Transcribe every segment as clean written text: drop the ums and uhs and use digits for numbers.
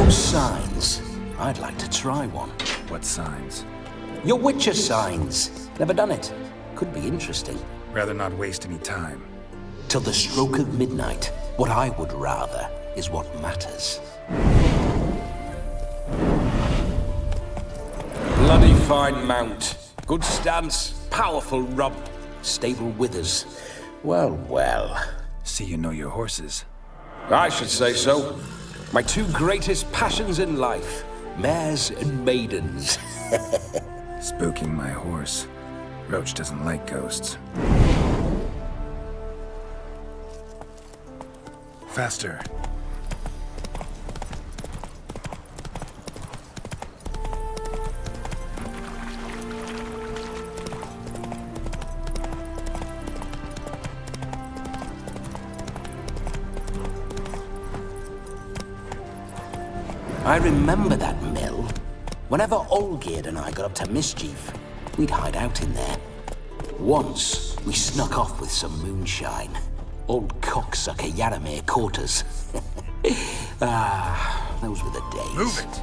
Those signs, I'd like to try one. What signs? Your Witcher signs. Never done it. Could be interesting. Rather not waste any time. Till the stroke of midnight, what I would rather is what matters. Bloody fine mount. Good stance, powerful rub, stable withers. Well, well. See you know your horses. I should say so. My two greatest passions in life, mares and maidens. Spooking my horse. Roach doesn't like ghosts. Faster. I remember that mill. Whenever Olgierd and I got up to mischief, we'd hide out in there. Once, we snuck off with some moonshine. Old cocksucker Yaramir caught us. Those were the days. Move it!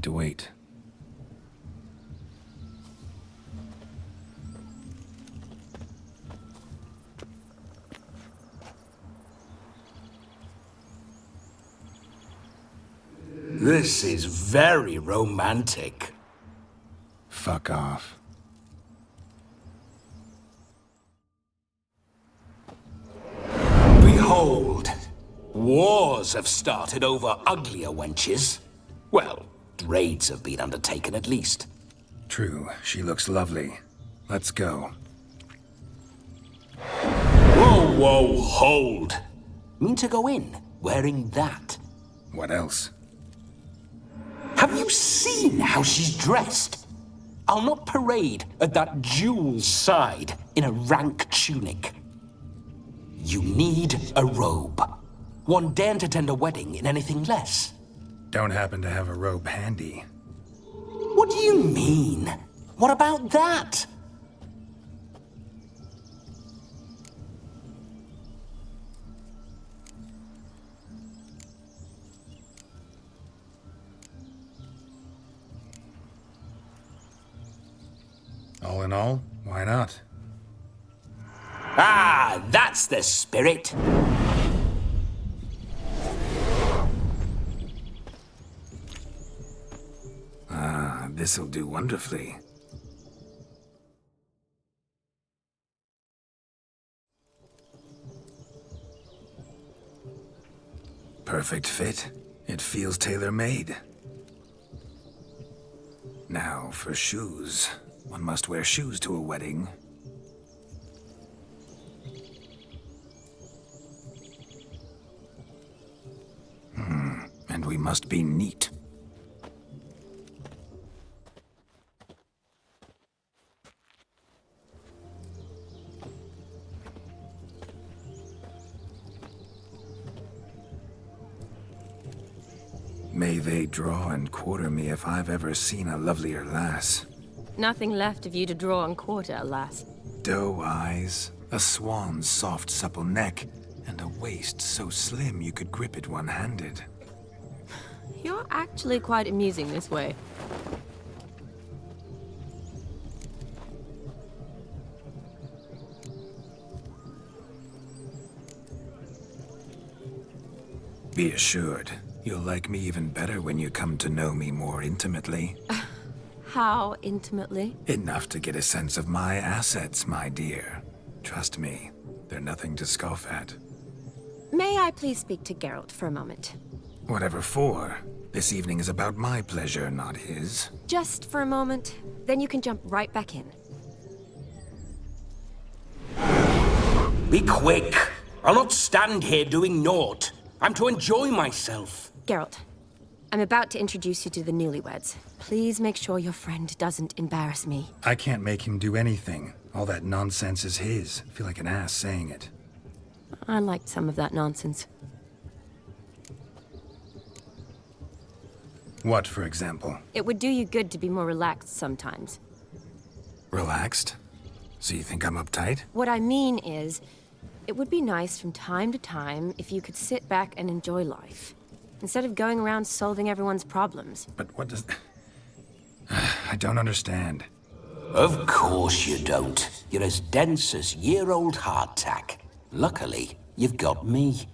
To wait. This is very romantic. Fuck off. Behold, wars have started over uglier wenches. Well, raids have been undertaken at least. True, she looks lovely. Let's go. Whoa, whoa, hold. Mean to go in, wearing that? What else? Have you seen how she's dressed? I'll not parade at that jewel's side in a rank tunic. You need a robe. One daren't attend a wedding in anything less. Don't happen to have a robe handy. What do you mean? What about that? All in all, why not? Ah, that's the spirit. Ah, this'll do wonderfully. Perfect fit. It feels tailor-made. Now for shoes. One must wear shoes to a wedding. And we must be neat. May they draw and quarter me if I've ever seen a lovelier lass. Nothing left of you to draw and quarter, alas. Doe eyes, a swan's soft supple neck, and a waist so slim you could grip it one-handed. You're actually quite amusing this way. Be assured, you'll like me even better when you come to know me more intimately. How intimately? Enough to get a sense of my assets, my dear. Trust me, they're nothing to scoff at. May I please speak to Geralt for a moment? Whatever for. This evening is about my pleasure, not his. Just for a moment, then you can jump right back in. Be quick. I'll not stand here doing naught. I'm to enjoy myself. Geralt, I'm about to introduce you to the newlyweds. Please make sure your friend doesn't embarrass me. I can't make him do anything. All that nonsense is his. I feel like an ass saying it. I liked some of that nonsense. What, for example? It would do you good to be more relaxed sometimes. Relaxed? So you think I'm uptight? What I mean is, it would be nice from time to time if you could sit back and enjoy life, instead of going around solving everyone's problems. But what does... I don't understand. Of course you don't. You're as dense as year-old hardtack. Luckily, you've got me.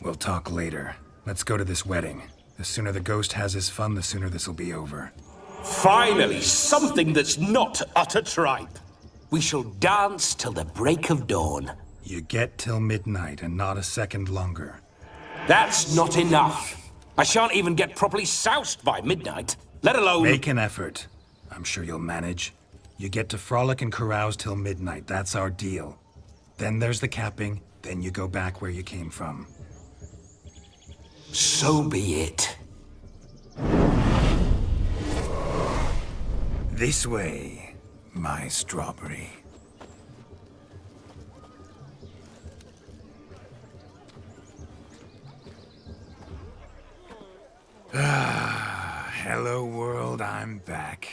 We'll talk later. Let's go to this wedding. The sooner the ghost has his fun, the sooner this'll be over. Finally, something that's not utter tripe. We shall dance till the break of dawn. You get till midnight and not a second longer. That's not enough. I shan't even get properly soused by midnight, let alone... Make an effort. I'm sure you'll manage. You get to frolic and carouse till midnight. That's our deal. Then there's the capping, then you go back where you came from. So be it. This way, my strawberry. Ah, hello world, I'm back.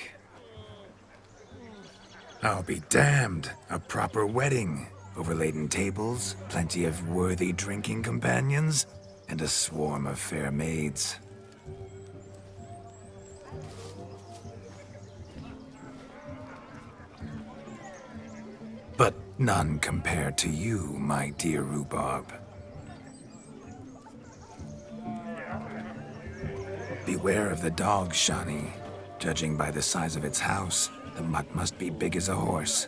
I'll be damned. A proper wedding. Overladen tables, plenty of worthy drinking companions, and a swarm of fair maids. But none compared to you, my dear rhubarb. Beware of the dog, Shani. Judging by the size of its house, the mutt must be big as a horse.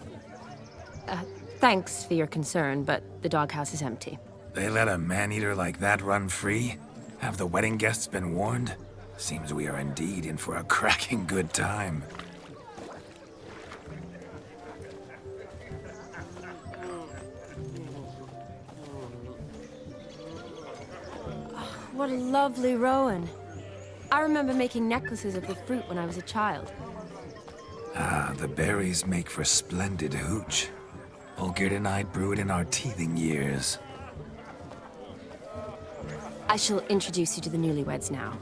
Thanks for your concern, but the doghouse is empty. They let a man-eater like that run free? Have the wedding guests been warned? Seems we are indeed in for a cracking good time. What a lovely rowan. I remember making necklaces of the fruit when I was a child. Ah, the berries make for splendid hooch. Olgerd and I brewed in our teething years. I shall introduce you to the newlyweds now.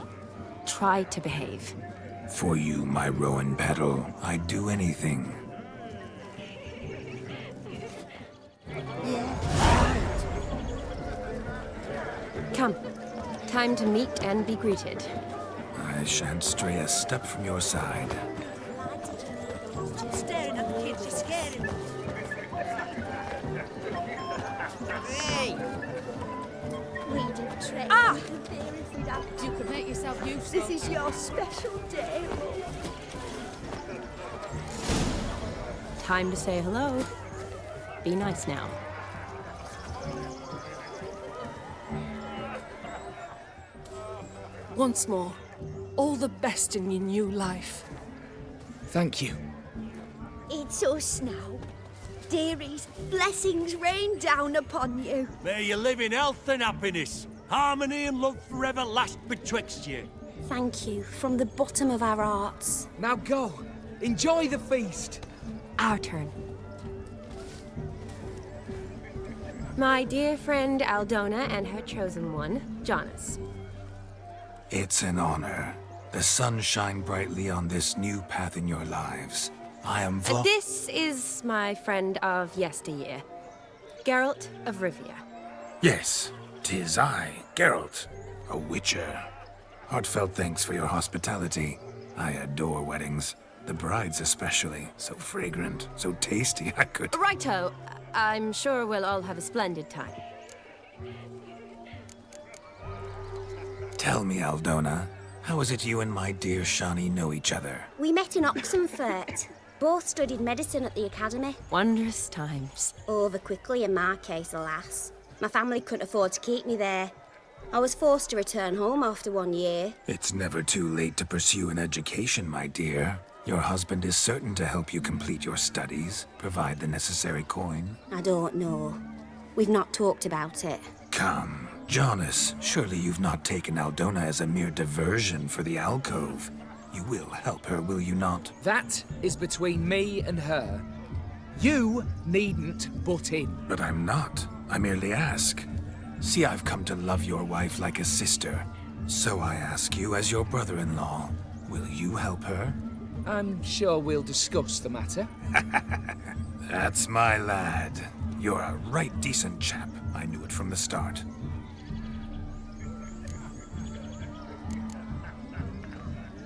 Try to behave. For you, my rowan petal, I'd do anything. Come. Time to meet and be greeted. I shan't stray a step from your side. Staring at the kids, you're scaring them. Hey! We'd have traded Ah! there if we'd had You could make yourself useful. This is your special day, love. Time to say hello. Be nice now. Once more, all the best in your new life. Thank you. It's us now. Dearies, blessings rain down upon you. May you live in health and happiness. Harmony and love forever last betwixt you. Thank you from the bottom of our hearts. Now go. Enjoy the feast. Our turn. My dear friend Aldona and her chosen one, Jonas. It's an honor. The sun shine brightly on this new path in your lives. I am This is my friend of yesteryear, Geralt of Rivia. Yes, 'tis I, Geralt, a witcher. Heartfelt thanks for your hospitality. I adore weddings. The brides especially. So fragrant, so tasty, I could... Righto. I'm sure we'll all have a splendid time. Tell me, Aldona, how is it you and my dear Shani know each other? We met in Oxenfurt. Both studied medicine at the academy. Wondrous times. Over quickly in my case, alas. My family couldn't afford to keep me there. I was forced to return home after 1 year. It's never too late to pursue an education, my dear. Your husband is certain to help you complete your studies, provide the necessary coin. I don't know. We've not talked about it. Come, Jonas, surely you've not taken Aldona as a mere diversion for the alcove. You will help her, will you not? That is between me and her. You needn't butt in. But I'm not. I merely ask. See, I've come to love your wife like a sister. So I ask you, as your brother-in-law, will you help her? I'm sure we'll discuss the matter. That's my lad. You're a right decent chap. I knew it from the start.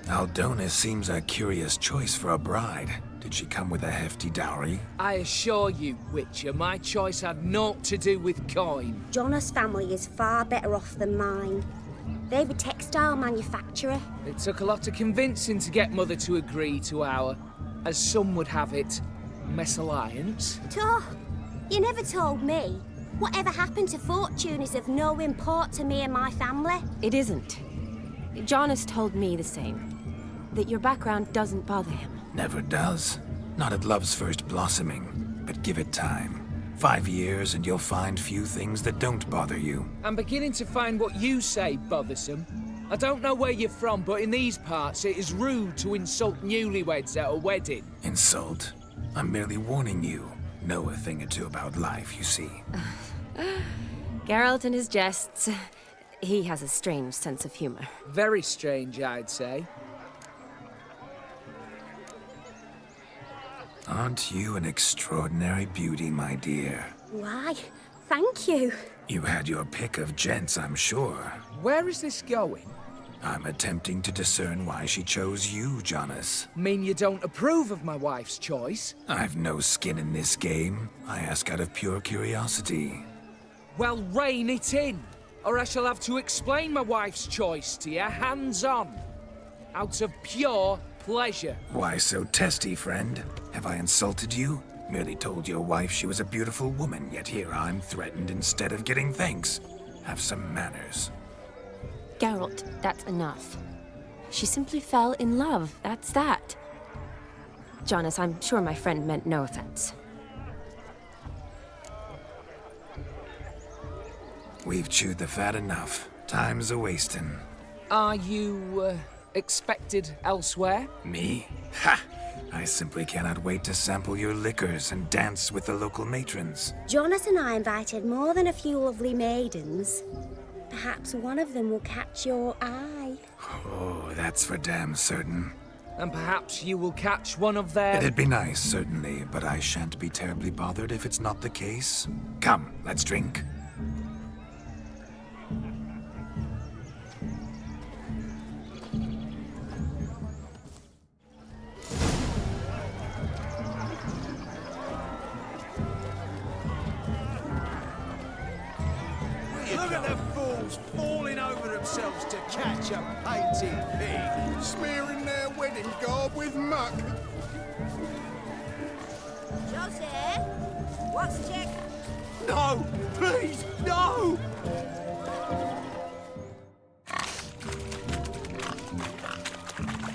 Aldona seems a curious choice for a bride. Did she come with a hefty dowry? I assure you, Witcher, my choice had naught to do with coin. Jonas' family is far better off than mine. They're a textile manufacturer. It took a lot of convincing to get Mother to agree to our, as some would have it, mesalliance. Toh, you never told me. Whatever happened to fortune is of no import to me and my family. It isn't. Jonas told me the same. That your background doesn't bother him. Never does. Not at love's first blossoming. But give it time. 5 years and you'll find few things that don't bother you. I'm beginning to find what you say bothersome. I don't know where you're from, but in these parts it is rude to insult newlyweds at a wedding. Insult? I'm merely warning you. Know a thing or two about life, you see. Geralt and his jests. He has a strange sense of humor. Very strange, I'd say. Aren't you an extraordinary beauty, my dear? Why, thank you. You had your pick of gents, I'm sure. Where is this going? I'm attempting to discern why she chose you, Jonas. Mean you don't approve of my wife's choice? I've no skin in this game. I ask out of pure curiosity. Well, rein it in, or I shall have to explain my wife's choice to you hands-on. Out of pure pleasure. Why so testy, friend? Have I insulted you? Merely told your wife she was a beautiful woman, yet here I'm threatened instead of getting thanks. Have some manners. Geralt, that's enough. She simply fell in love, that's that. Jonas, I'm sure my friend meant no offense. We've chewed the fat enough. Time's a-wasting. Are you, expected elsewhere? Me? Ha! I simply cannot wait to sample your liquors and dance with the local matrons. Jonas and I invited more than a few lovely maidens. Perhaps one of them will catch your eye. Oh, that's for damn certain. And perhaps you will catch one of their... It'd be nice, certainly, but I shan't be terribly bothered if it's not the case. Come, let's drink. Girls falling over themselves to catch a painted pig. Smearing their wedding garb with muck. Josie, what's check? No! Please, no!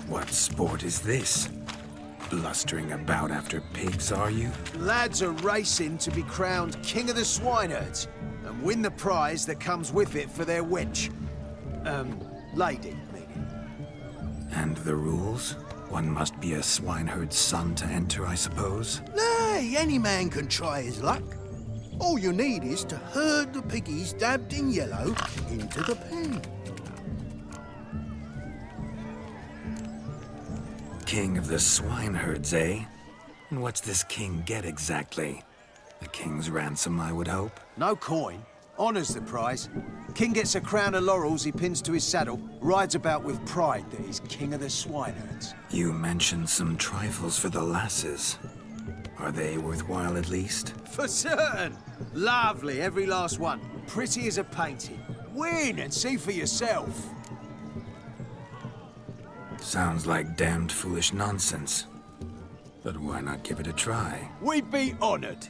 What sport is this? Blustering about after pigs, are you? Lads are racing to be crowned King of the Swineherds and win the prize that comes with it for their wench. Lady, meaning. And the rules? One must be a swineherd's son to enter, I suppose? Nay, any man can try his luck. All you need is to herd the piggies dabbed in yellow into the pen. King of the swineherds, eh? And what's this king get exactly? The king's ransom, I would hope. No coin. Honours the prize. King gets a crown of laurels he pins to his saddle, rides about with pride that he's King of the Swineherds. You mentioned some trifles for the lasses. Are they worthwhile at least? For certain! Lovely, every last one. Pretty as a painting. Win and see for yourself. Sounds like damned foolish nonsense. But why not give it a try? We'd be honoured.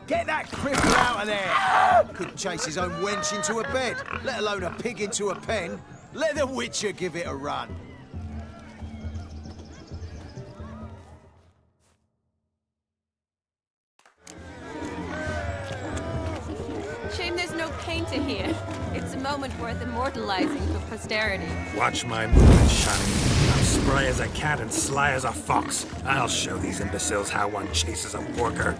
Get that cripple out of there! Couldn't chase his own wench into a bed, let alone a pig into a pen. Let the Witcher give it a run. Shame there's no painter here. It's a moment worth immortalizing for posterity. Watch my movement, Shani. I'm spry as a cat and sly as a fox. I'll show these imbeciles how one chases a porker.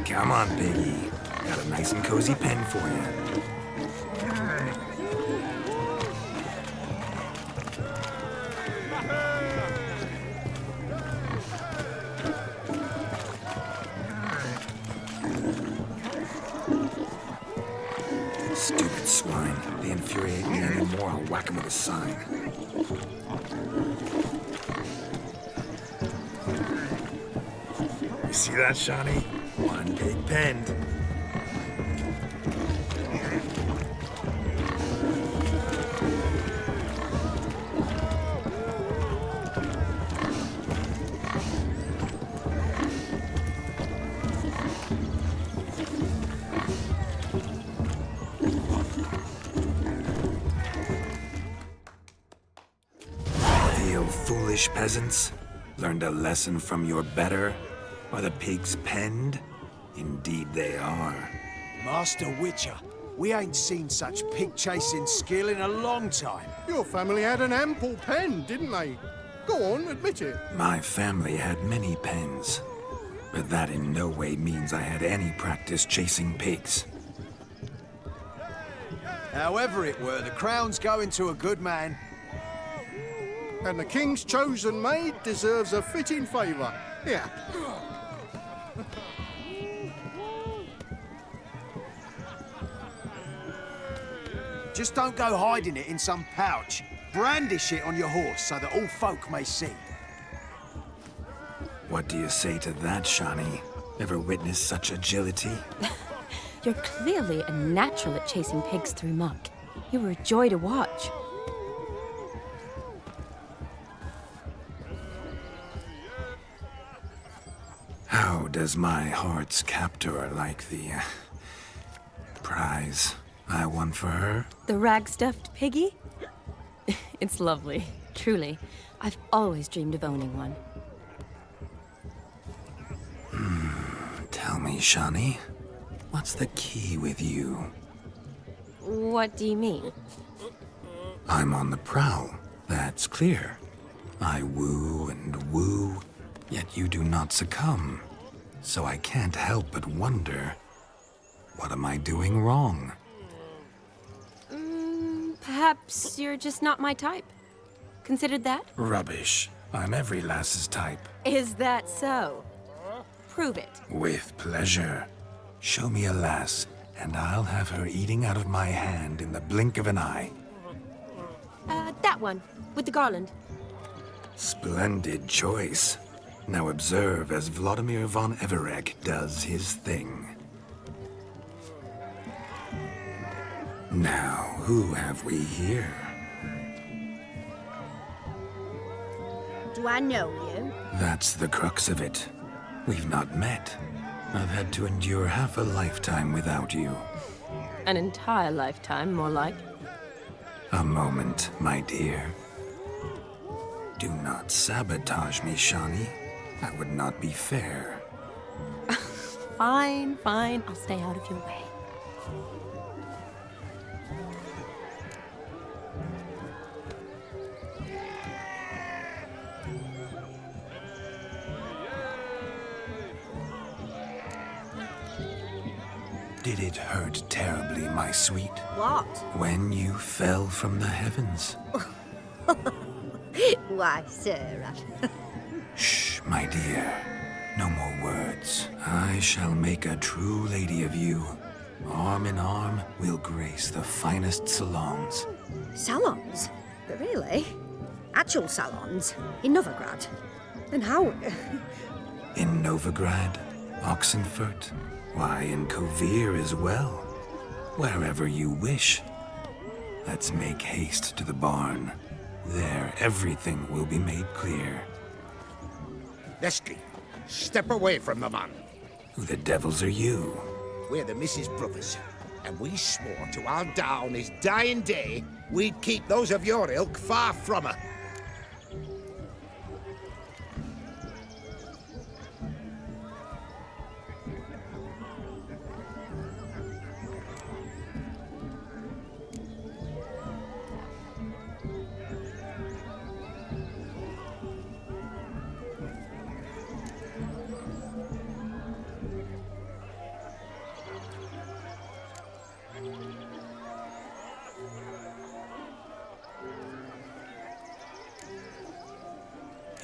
Come on, piggy. Got a nice and cozy pen for you. Stupid swine. They infuriate me anymore. I'll whack him with a sign. You see that, Shani? One big penned. Foolish peasants, learned a lesson from your better? Are the pigs penned? Indeed they are. Master Witcher, we ain't seen such pig-chasing skill in a long time. Your family had an ample pen, didn't they? Go on, admit it. My family had many pens, but that in no way means I had any practice chasing pigs. However it were, the crown's going to a good man. And the king's chosen maid deserves a fitting favour. Here. Just don't go hiding it in some pouch. Brandish it on your horse so that all folk may see. What do you say to that, Shani? Ever witnessed such agility? You're clearly a natural at chasing pigs through muck. You were a joy to watch. How does my heart's captor like the prize I won for her? The rag-stuffed piggy? It's lovely, truly. I've always dreamed of owning one. Tell me, Shani, what's the key with you? What do you mean? I'm on the prowl, that's clear. I woo and woo, yet you do not succumb. So I can't help but wonder, what am I doing wrong? Perhaps you're just not my type. Considered that? Rubbish. I'm every lass's type. Is that so? Prove it. With pleasure. Show me a lass, and I'll have her eating out of my hand in the blink of an eye. That one, with the garland. Splendid choice. Now observe as Vladimir von Everek does his thing. Now, who have we here? Do I know you? That's the crux of it. We've not met. I've had to endure half a lifetime without you. An entire lifetime, more like. A moment, my dear. Do not sabotage me, Shani. That would not be fair. Fine, fine. I'll stay out of your way. Did it hurt terribly, my sweet? What? When you fell from the heavens? Why, Sarah. Shh, my dear. No more words. I shall make a true lady of you. Arm in arm, we'll grace the finest salons. Salons? But really? Actual salons? In Novigrad? Then how? In Novigrad, Oxenfurt, why, in Kovir as well. Wherever you wish. Let's make haste to the barn. There, everything will be made clear. Leslie, step away from the man. Who the devils are you? We're the Mrs. Brothers, and we swore to our down his dying day we'd keep those of your ilk far from her.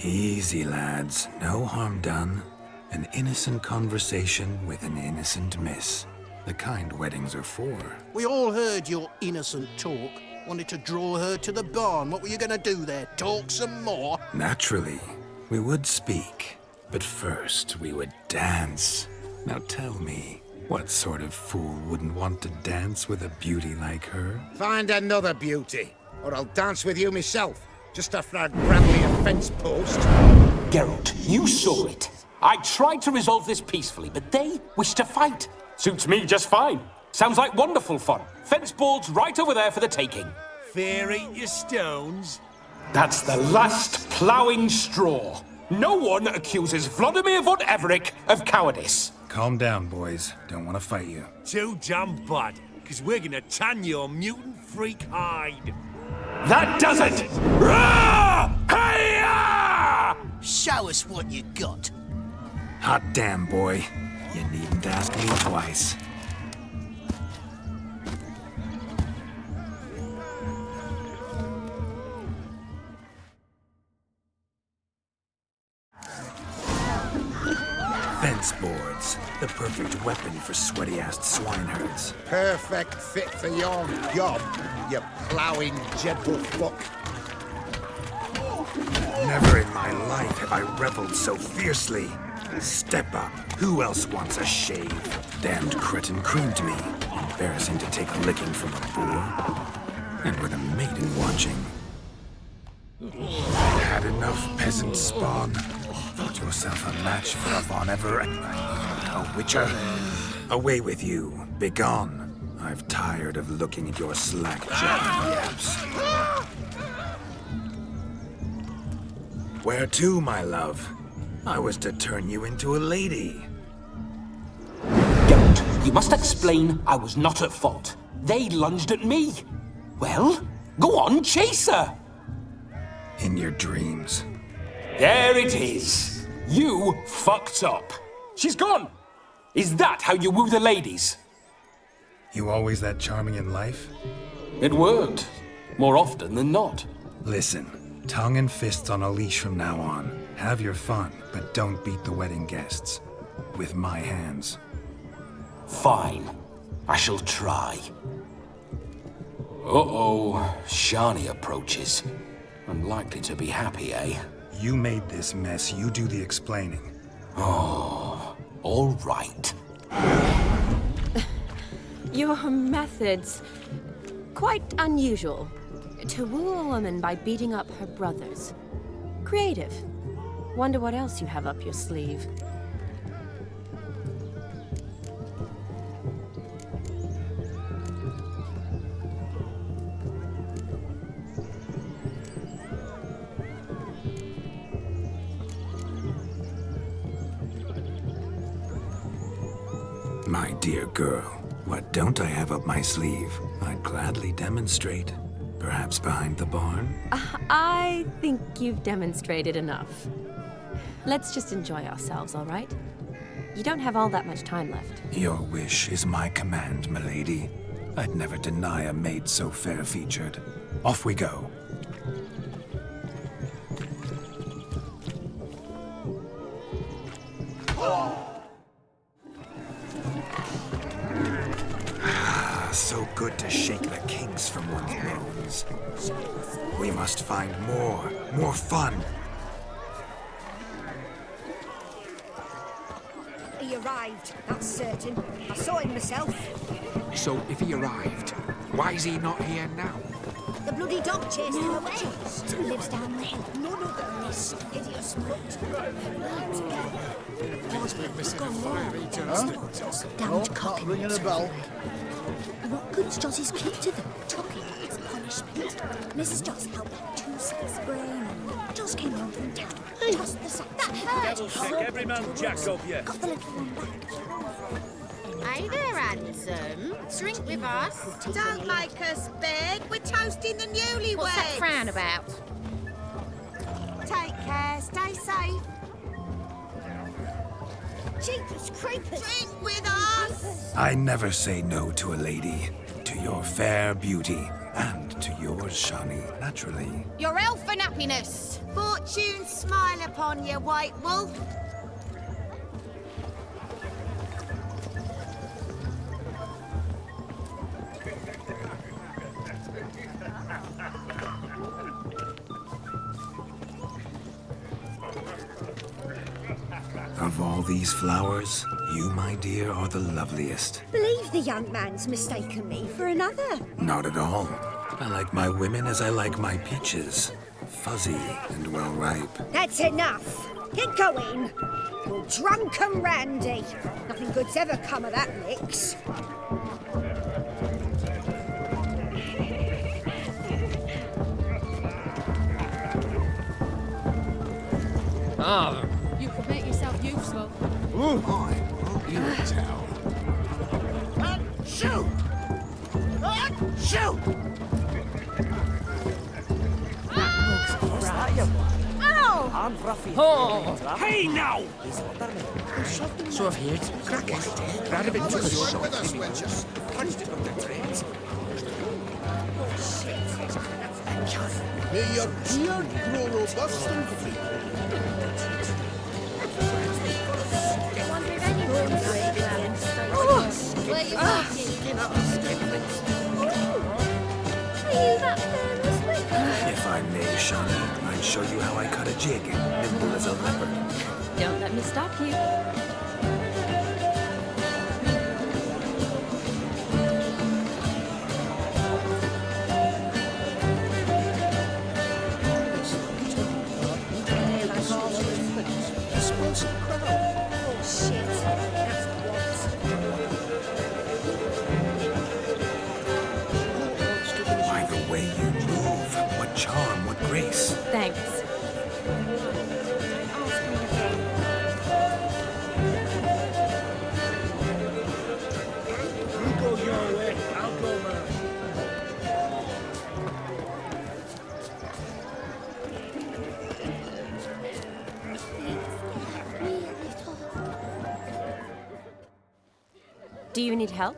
Easy, lads. No harm done. An innocent conversation with an innocent miss. The kind weddings are for. We all heard your innocent talk. Wanted to draw her to the barn. What were you gonna do there? Talk some more? Naturally, we would speak. But first, we would dance. Now tell me, what sort of fool wouldn't want to dance with a beauty like her? Find another beauty, or I'll dance with you myself, just after I'd grab me a fence post. Geralt, you saw it. I tried to resolve this peacefully, but they wish to fight. Suits me just fine. Sounds like wonderful fun. Fence boards right over there for the taking. Fear eat your stones. That's the last ploughing straw. No one accuses Vladimir von Everek of cowardice. Calm down, boys. Don't want to fight you. Too damn bad, because we're gonna tan your mutant freak hide. That does it! Rah! Hey-ya! Show us what you got. Hot damn, boy. You needn't ask me twice. Fence boards. The perfect weapon for sweaty-assed swineherds. Perfect fit for your job, you ploughing gentle fuck. Never in my life have I reveled so fiercely. Step up. Who else wants a shave? Damned cretin creamed me. Embarrassing to take a licking from a boor. And with a maiden watching. Had enough, peasant spawn. Thought yourself a match for a Von Everett. A witcher. Away with you. Begone. I've tired of looking at your slack-jawed yaps. Where to, my love? I was to turn you into a lady. Geralt, you must explain I was not at fault. They lunged at me. Well, go on, chase her. In your dreams. There it is. You fucked up. She's gone. Is that how you woo the ladies? You always that charming in life? It worked. More often than not. Listen, tongue and fists on a leash from now on. Have your fun, but don't beat the wedding guests. With my hands. Fine. I shall try. Uh-oh. Shani approaches. Unlikely to be happy, eh? You made this mess, you do the explaining. Oh, all right. Your methods... quite unusual. To woo a woman by beating up her brothers. Creative. Wonder what else you have up your sleeve. My dear girl, what don't I have up my sleeve? I'd gladly demonstrate. Perhaps behind the barn? I think you've demonstrated enough. Let's just enjoy ourselves, all right? You don't have all that much time left. Your wish is my command, milady. I'd never deny a maid so fair-featured. Off we go. So good to shake the kinks from one's bones. We must find more fun. He arrived, that's certain. I saw him myself. So, if he arrived, why is he not here now? The bloody dog chased him away. He lives down the hill. None other this idiot smoked. We're missing a fire eater. Damned cock. Ringing a bell. What good's Joss's keep to them? Chucking as punishment. Mrs. Joss helped have 2 sacks of grain and Joss came home from town. Tossed the sack. That hurt. Double-check every man jack of you. Got the little one back. Hey there, handsome. Drink with us. Don't make us beg. We're toasting the newlyweds. What's that frown about? Take care. Stay safe. Jeepers creepers. Drink with us. I never say no to a lady. To your fair beauty. And to yours, Shani, naturally. Your elfin happiness. Fortune smile upon you, white wolf. Of all these flowers, you, my dear, are the loveliest. Believe the young man's mistaken me for another. Not at all. I like my women as I like my peaches. Fuzzy and well ripe. That's enough. Get going. You're drunk and randy. Nothing good's ever come of that mix. Ah, You could make yourself useful. You tell. Shoot! Shoot! oh, Hey now! So I've heard. Crack it. Grab a bit to the shop. With us, wenches. Punched it up the trains. May your beard grow robust and free. Where you If I may, Shani, I'd show you how I cut a jig, nimble as a leopard. Don't let me stop you. By the way you move, what charm, what grace. Thanks. You go your way, I'll go mine. Do you need help?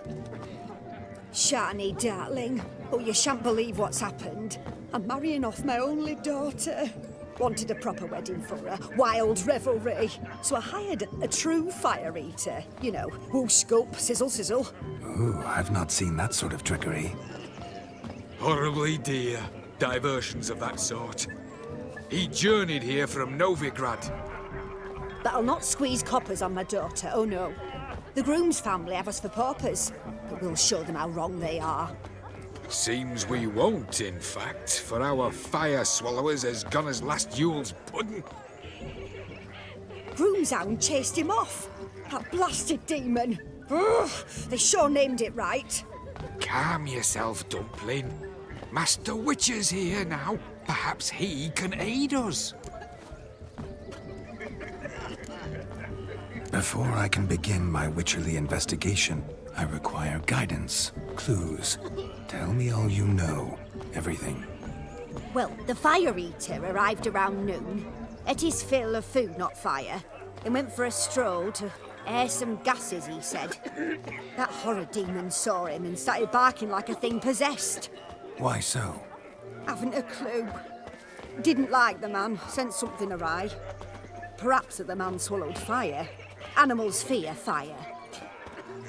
Shani, darling. Oh, you shan't believe what's happened. I'm marrying off my only daughter. Wanted a proper wedding for her, wild revelry. So I hired a true fire eater. You know, woo scope, sizzle sizzle. Ooh, I've not seen that sort of trickery. Horribly dear diversions of that sort. He journeyed here from Novigrad. But I'll not squeeze coppers on my daughter, oh no. The groom's family have us for paupers, but we'll show them how wrong they are. Seems we won't, in fact, for our fire swallowers as gone as last Yule's pudding. Groom's hound chased him off. That blasted demon. Ugh, they sure named it right. Calm yourself, Dumpling. Master Witcher's here now. Perhaps he can aid us. Before I can begin my witcherly investigation, I require guidance, clues. Tell me all you know. Everything. Well, the fire eater arrived around noon. Ate his fill of food, not fire. Then went for a stroll to air some gases, he said. That horror demon saw him and started barking like a thing possessed. Why so? Haven't a clue. Didn't like the man, sent something awry. Perhaps that the man swallowed fire. Animals fear fire.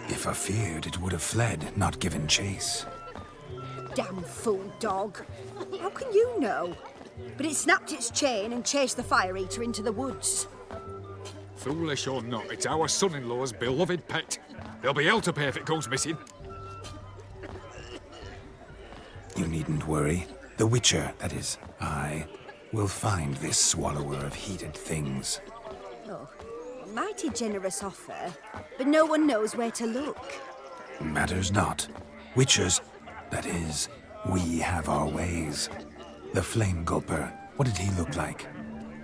If I feared, it would have fled, not given chase. Damn fool dog. How can you know? But it snapped its chain and chased the fire eater into the woods. Foolish or not, it's our son-in-law's beloved pet. There'll be hell to pay if it goes missing. You needn't worry. The Witcher, that is, I, will find this swallower of heated things. Oh, a mighty generous offer, but no one knows where to look. Matters not. Witchers, that is, we have our ways. The Flame Gulper, what did he look like?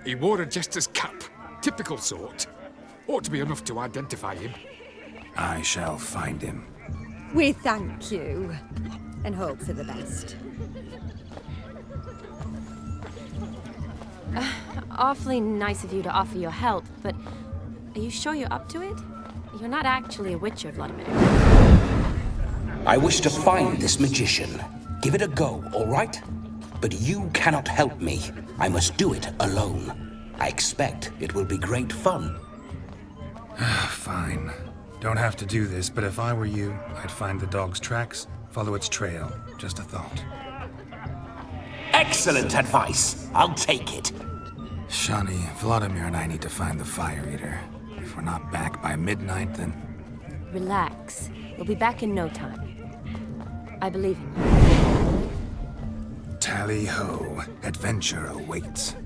He wore a jester's cap. Typical sort. Ought to be enough to identify him. I shall find him. We thank you, and hope for the best. Awfully nice of you to offer your help, but are you sure you're up to it? You're not actually a witcher, Vladimir. I wish to find this magician. Give it a go, all right? But you cannot help me. I must do it alone. I expect it will be great fun. Fine. Don't have to do this, but if I were you, I'd find the dog's tracks, follow its trail. Just a thought. Excellent advice. I'll take it. Shani, Vladimir and I need to find the fire eater. If we're not back by midnight, then... Relax. We'll be back in no time. I believe in you. Tally-ho. Adventure awaits.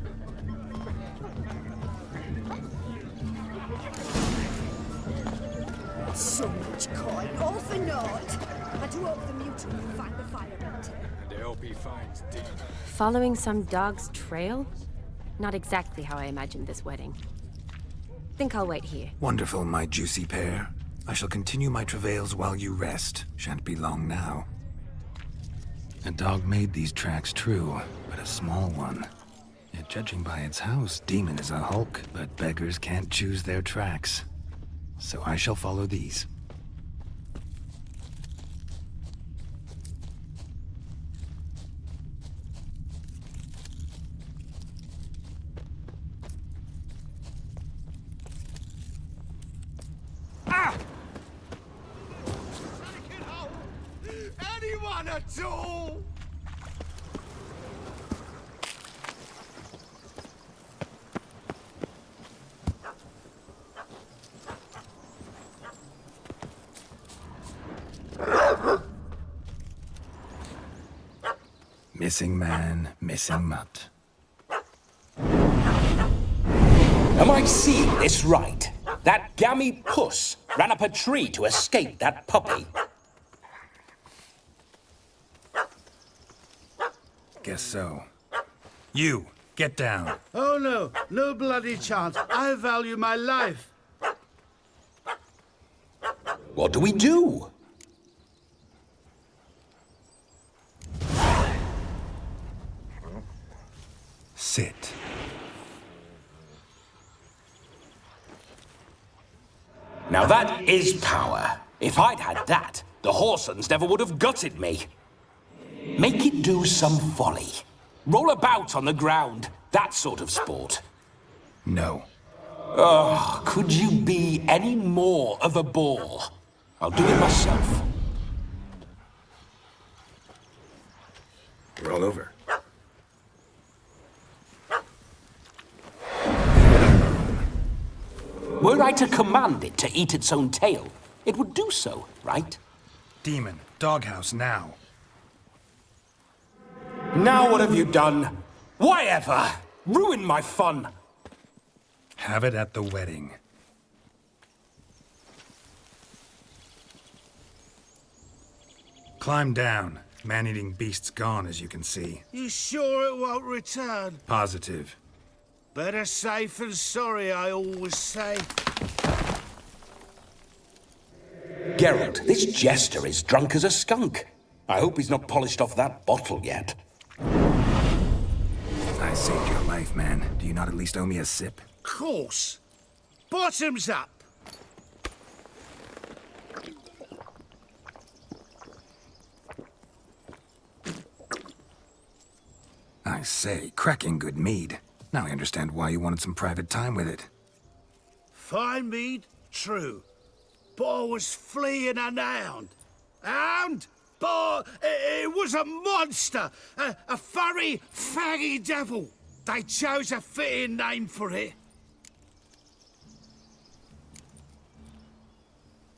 So much coin, all for naught. I do hope the mutant will find the fire eater. And I hope he finds Dean. Following some dog's trail? Not exactly how I imagined this wedding. Think I'll wait here. Wonderful, my juicy pair. I shall continue my travails while you rest. Shan't be long now. A dog made these tracks true, but a small one. Yet judging by its house, Demon is a hulk, but beggars can't choose their tracks. So I shall follow these. Anyone at all? Missing man, missing mutt. Am I seeing this right? That gammy puss ran up a tree to escape that puppy. Guess so. You, get down. Oh no, no bloody chance. I value my life. What do we do? Sit. Now that is power. If I'd had that, the Horsons never would have gutted me. Make it do some folly. Roll about on the ground. That sort of sport. No. Oh, could you be any more of a bore? I'll do it myself. Roll over. Were I to command it to eat its own tail, it would do so, right? Demon, doghouse now. Now what have you done? Why ever? Ruined my fun. Have it at the wedding. Climb down. Man-eating beast's gone, as you can see. You sure it won't return? Positive. Better safe than sorry, I always say. Geralt, this jester is drunk as a skunk. I hope he's not polished off that bottle yet. I saved your life, man. Do you not at least owe me a sip? Course. Bottoms up. I say, cracking good mead. Now I understand why you wanted some private time with it. Fine mead, true. But I was fleeing an hound. Hound? But it was a monster. A furry, faggy devil. They chose a fitting name for it.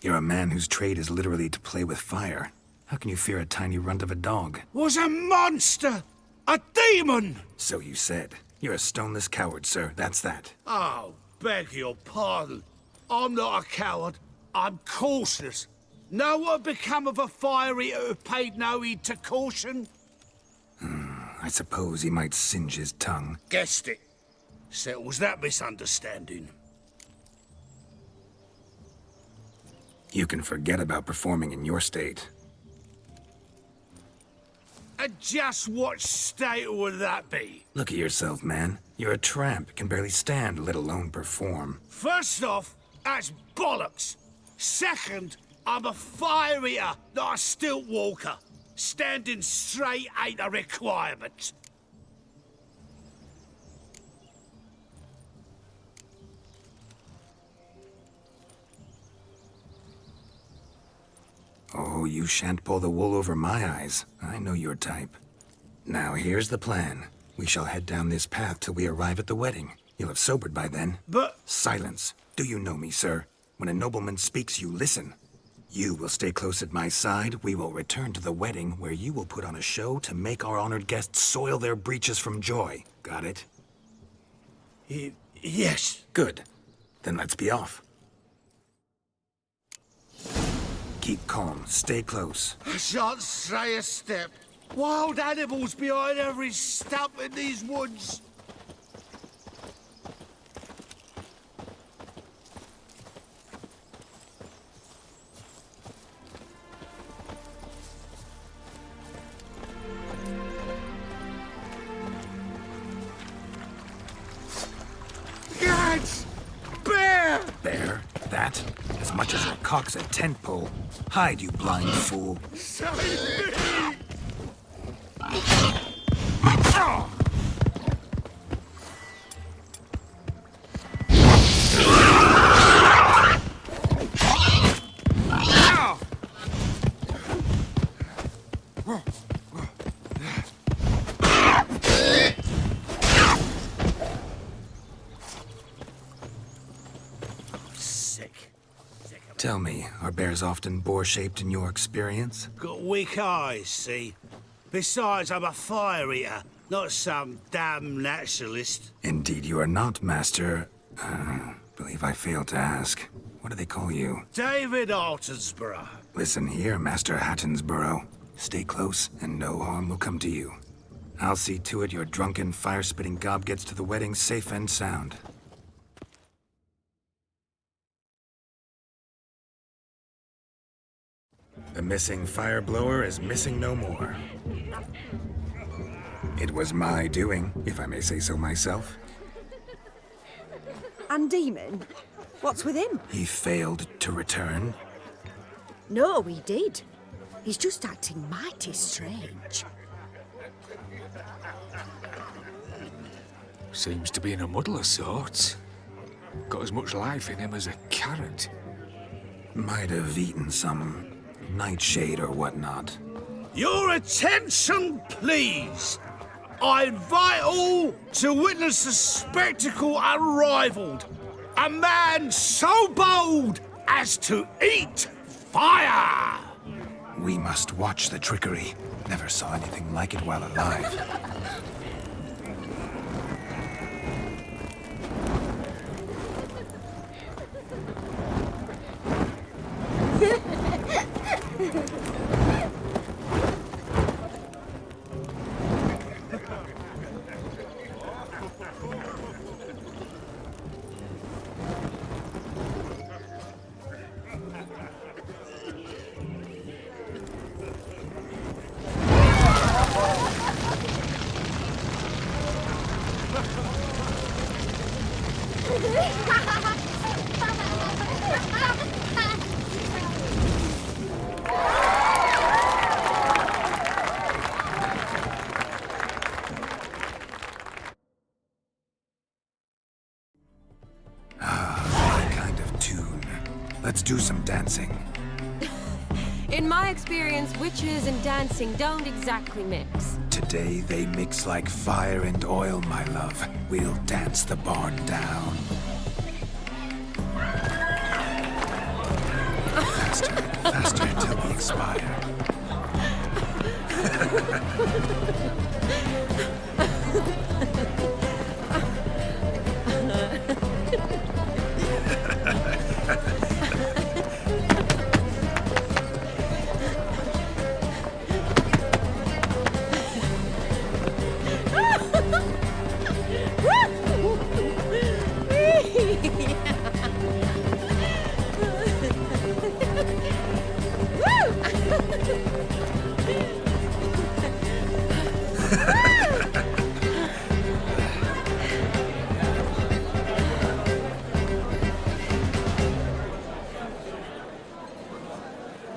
You're a man whose trade is literally to play with fire. How can you fear a tiny runt of a dog? Was a monster! A demon! So you said. You're a stoneless coward, sir. That's that. Oh, beg your pardon. I'm not a coward. I'm cautious. Know what become of a fire eater who paid no heed to caution? I suppose he might singe his tongue. Guessed it. Settles that misunderstanding. You can forget about performing in your state. And just what state would that be? Look at yourself, man. You're a tramp, can barely stand, let alone perform. First off, that's bollocks. Second, I'm a fire eater, not a stilt walker. Standing straight ain't a requirement. Oh, you shan't pull the wool over my eyes. I know your type. Now, here's the plan. We shall head down this path till we arrive at the wedding. You'll have sobered by then. But... Silence. Do you know me, sir? When a nobleman speaks, you listen. You will stay close at my side. We will return to the wedding, where you will put on a show to make our honored guests soil their breeches from joy. Got it? Yes. Good. Then let's be off. Keep calm. Stay close. I shan't stray a step. Wild animals behind every stump in these woods. Gads! Bear! Bear? That? As much as your cock's a tent pole. Hide, you blind fool. Save me! Tell me, are bears often boar-shaped in your experience? Got weak eyes, see? Besides, I'm a fire eater, not some damn naturalist. Indeed you are not, Master... believe I failed to ask. What do they call you? David Altonsborough. Listen here, Master Hattonsborough. Stay close, and no harm will come to you. I'll see to it your drunken, fire-spitting gob gets to the wedding safe and sound. The missing fire blower is missing no more. It was my doing, if I may say so myself. And Demon? What's with him? He failed to return. No, he did. He's just acting mighty strange. Seems to be in a muddle of sorts. Got as much life in him as a carrot. Might have eaten some nightshade or whatnot. Your attention, please. I invite all to witness a spectacle unrivaled. a man so bold as to eat fire! We must watch the trickery. Never saw anything like it while alive. My kind of tune. Let's do some dancing. In my experience, witches and dancing don't exactly mix. Today they mix like fire and oil, my love. We'll dance the barn down. Faster, faster till we expire.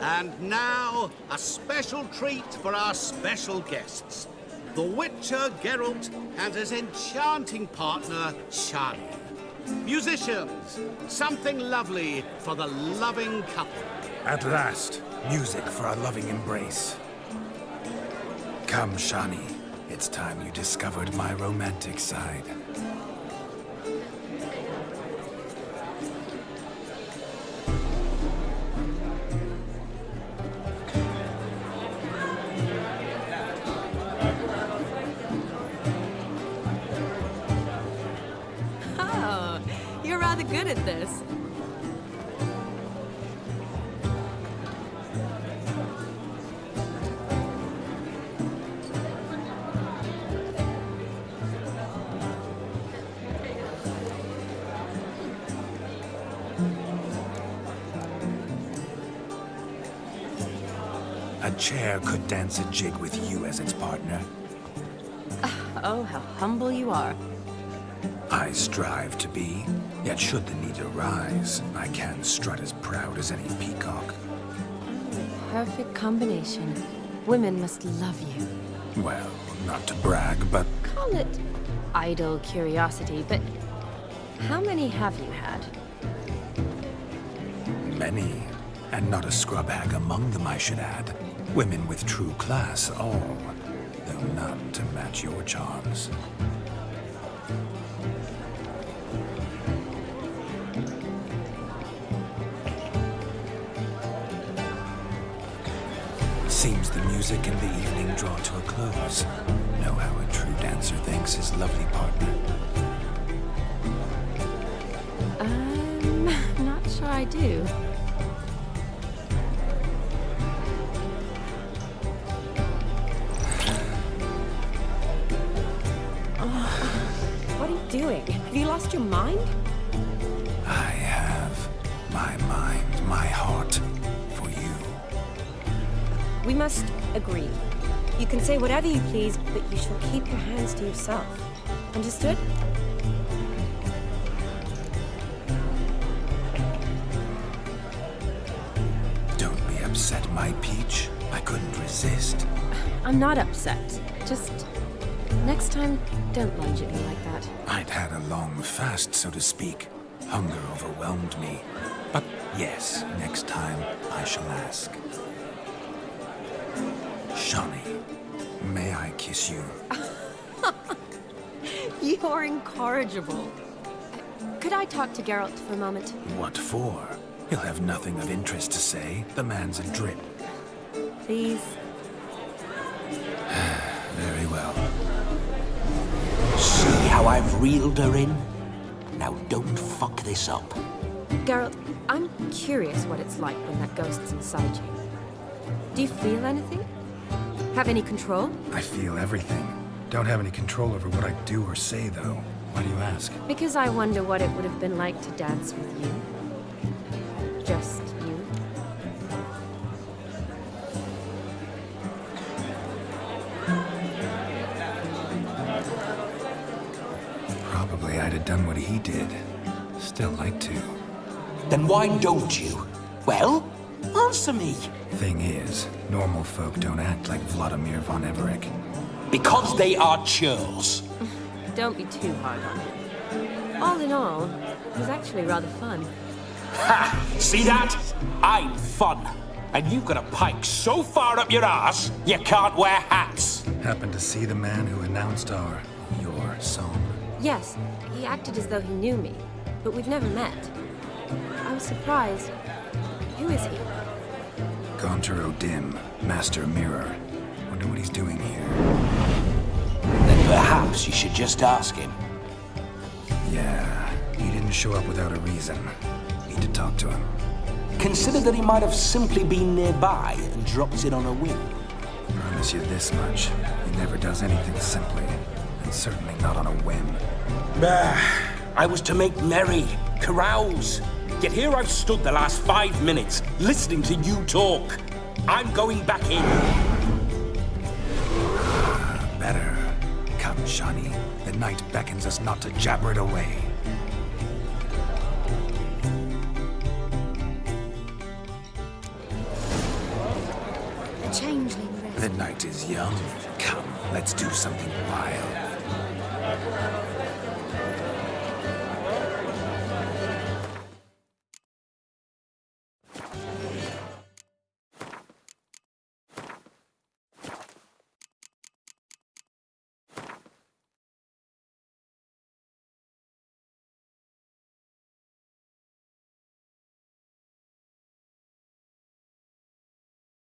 And now, a special treat for our special guests. The Witcher Geralt and his enchanting partner, Shani. Musicians, something lovely for the loving couple. At last, music for our loving embrace. Come, Shani. It's time you discovered my romantic side. Oh, you're rather good at this. A chair could dance a jig with you as its partner. Oh, how humble you are. I strive to be, yet should the need arise, I can strut as proud as any peacock. Perfect combination. Women must love you. Well, not to brag, but Call it idle curiosity, but how many have you had? many. And not a scrub hag among them, I should add. Women with true class, all, though none to match your charms. Seems the music and the evening draw to a close. Know how a true dancer thanks his lovely partner. Not sure I do. What are you doing? Have you lost your mind? I have my mind, my heart for you. We must agree. You can say whatever you please, but you shall keep your hands to yourself. Understood? Don't be upset, my peach. I couldn't resist. I'm not upset. Just next time, don't lunge at me like that. I'd had a long fast, so to speak. Hunger overwhelmed me. But yes, next time I shall ask. Shani, may I kiss you? You're incorrigible. Could I talk to Geralt for a moment? What for? He'll have nothing of interest to say. The man's adrip. Please? Very well. See how I've reeled her in? Now don't fuck this up. Geralt, I'm curious what it's like when that ghost's inside you. Do you feel anything? Have any control? I feel everything. Don't have any control over what I do or say, though. Why do you ask? Because I wonder what it would have been like to dance with you. Just you. Probably I'd have done what he did. Still like to. Then why don't you? Well, answer me. Thing is, normal folk don't act like Vladimir von Everett. Because they are churls. Don't be too hard on him. All in all, it was actually rather fun. Ha! See that? I'm fun. And you've got a pike so far up your ass, you can't wear hats. Happened to see the man who announced your song? Yes, he acted as though he knew me, but we've never met. I was surprised. Who is he? Gaunter O'Dim, Master Mirror. Wonder what he's doing here. Then perhaps you should just ask him. Yeah, he didn't show up without a reason. Need to talk to him. Consider that he might have simply been nearby and dropped in on a whim. Promise you this much. He never does anything simply. And certainly not on a whim. Bah, I was to make merry, carouse. Yet here I've stood the last 5 minutes, listening to you talk. I'm going back in. Better. Come, Shani. The night beckons us not to jabber it away. A changeling rest. The night is young. Come, let's do something wild.